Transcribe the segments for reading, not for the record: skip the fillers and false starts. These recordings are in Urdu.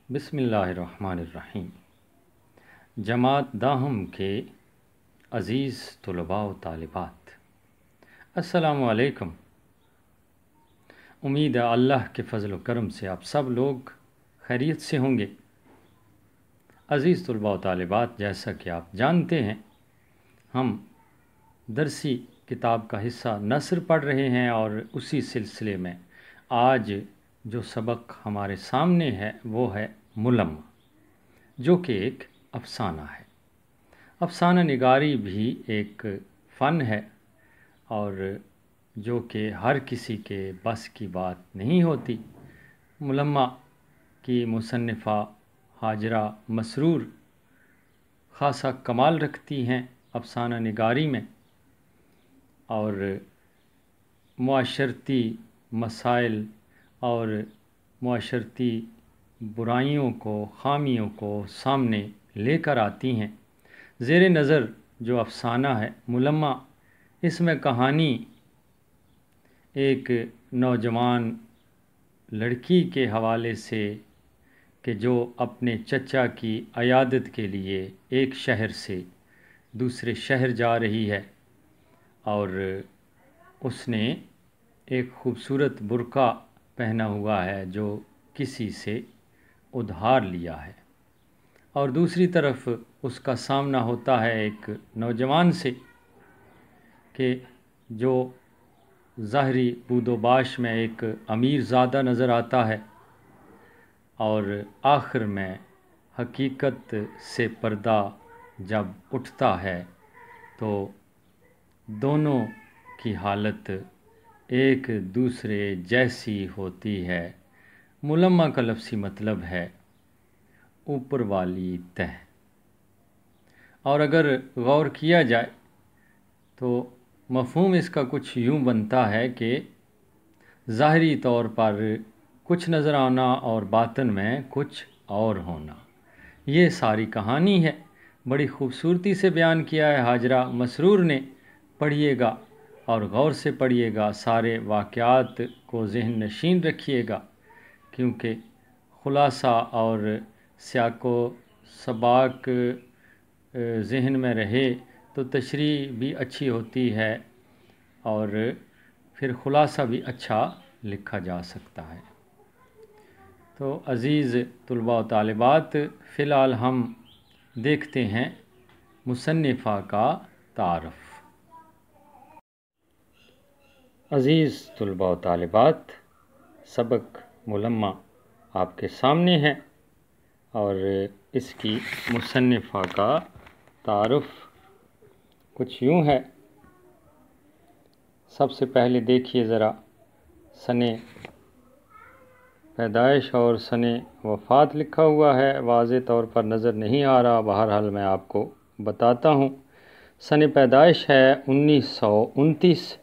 بسم اللہ الرحمن الرحیم۔ جماعت داہم کے عزیز طلباء و طالبات، السلام علیکم۔ امید ہے اللہ کے فضل و کرم سے آپ سب لوگ خیریت سے ہوں گے۔ عزیز طلباء و طالبات، جیسا کہ آپ جانتے ہیں، ہم درسی کتاب کا حصہ نثر پڑھ رہے ہیں، اور اسی سلسلے میں آج جو سبق ہمارے سامنے ہے وہ ہے ملمہ، جو کہ ایک افسانہ ہے۔ افسانہ نگاری بھی ایک فن ہے، اور جو کہ ہر کسی کے بس کی بات نہیں ہوتی۔ ملمہ کی مصنفہ ہاجرہ مسرور خاصا کمال رکھتی ہیں افسانہ نگاری میں، اور معاشرتی مسائل اور معاشرتی برائیوں کو، خامیوں کو سامنے لے کر آتی ہیں۔ زیر نظر جو افسانہ ہے ملمہ، اس میں کہانی ایک نوجوان لڑکی کے حوالے سے کہ جو اپنے چچا کی عیادت کے لیے ایک شہر سے دوسرے شہر جا رہی ہے، اور اس نے ایک خوبصورت برقع پہنا ہوا ہے جو کسی سے ادھار لیا ہے، اور دوسری طرف اس کا سامنا ہوتا ہے ایک نوجوان سے کہ جو ظاہری بود و باش میں ایک امیر زادہ نظر آتا ہے، اور آخر میں حقیقت سے پردہ جب اٹھتا ہے تو دونوں کی حالت ایک دوسرے جیسی ہوتی ہے۔ ملمہ کا لفظی مطلب ہے اوپر والی تہ، اور اگر غور کیا جائے تو مفہوم اس کا کچھ یوں بنتا ہے کہ ظاہری طور پر کچھ نظر آنا اور باطن میں کچھ اور ہونا۔ یہ ساری کہانی ہے، بڑی خوبصورتی سے بیان کیا ہے ہاجرہ مسرور نے۔ پڑھیے گا اور غور سے پڑھیے گا، سارے واقعات کو ذہن نشین رکھیے گا، کیونکہ خلاصہ اور سیاق و سباق ذہن میں رہے تو تشریح بھی اچھی ہوتی ہے، اور پھر خلاصہ بھی اچھا لکھا جا سکتا ہے۔ تو عزیز طلباء و طالبات، فی الحال ہم دیکھتے ہیں مصنفہ کا تعارف۔ عزیز طلباء و طالبات، سبق ملمہ آپ کے سامنے ہے، اور اس کی مصنفہ کا تعارف کچھ یوں ہے۔ سب سے پہلے دیکھیے ذرا، سن پیدائش اور سن وفات لکھا ہوا ہے، واضح طور پر نظر نہیں آ رہا، بہرحال میں آپ کو بتاتا ہوں۔ سن پیدائش ہے 1929،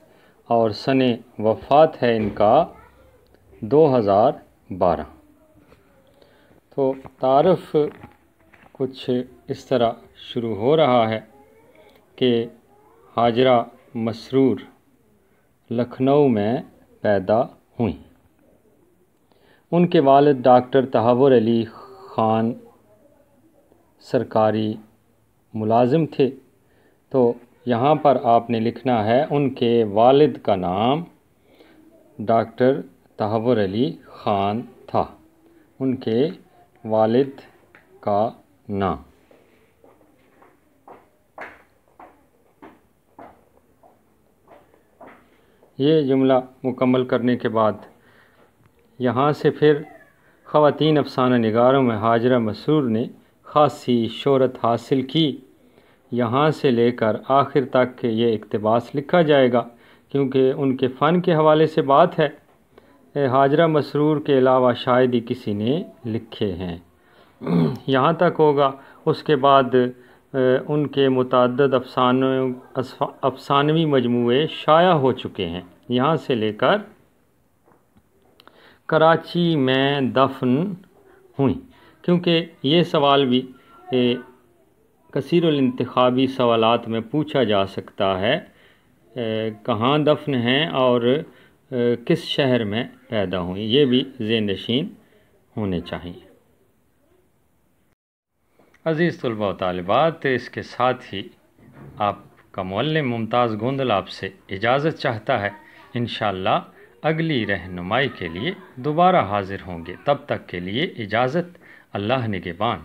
اور سن وفات ہے ان کا 2012۔ تو تعارف کچھ اس طرح شروع ہو رہا ہے کہ ہاجرہ مسرور لکھنؤ میں پیدا ہوئیں۔ ان کے والد ڈاکٹر تحور علی خان سرکاری ملازم تھے۔ تو یہاں پر آپ نے لکھنا ہے ان کے والد کا نام ڈاکٹر تحور علی خان تھا، ان کے والد کا نام۔ یہ جملہ مکمل کرنے کے بعد یہاں سے پھر خواتین افسانہ نگاروں میں ہاجرہ مسرور نے خاصی شہرت حاصل کی۔ یہاں سے لے کر آخر تک یہ اقتباس لکھا جائے گا، کیونکہ ان کے فن کے حوالے سے بات ہے۔ ہاجرہ مسرور کے علاوہ شاید ہی کسی نے لکھے ہیں، یہاں تک ہوگا۔ اس کے بعد ان کے متعدد افسانوی مجموعے شائع ہو چکے ہیں، یہاں سے لے کر کراچی میں دفن ہوئیں، کیونکہ یہ سوال بھی کثیر الانتخابی سوالات میں پوچھا جا سکتا ہے، کہاں دفن ہیں اور کس شہر میں پیدا ہوئیں، یہ بھی ذہن نشین ہونے چاہیے۔ عزیز طلباء و طالبات، اس کے ساتھ ہی آپ کا معلم ممتاز گوندل آپ سے اجازت چاہتا ہے۔ انشاءاللہ اگلی رہنمائی کے لیے دوبارہ حاضر ہوں گے، تب تک کے لیے اجازت، اللہ نگہبان۔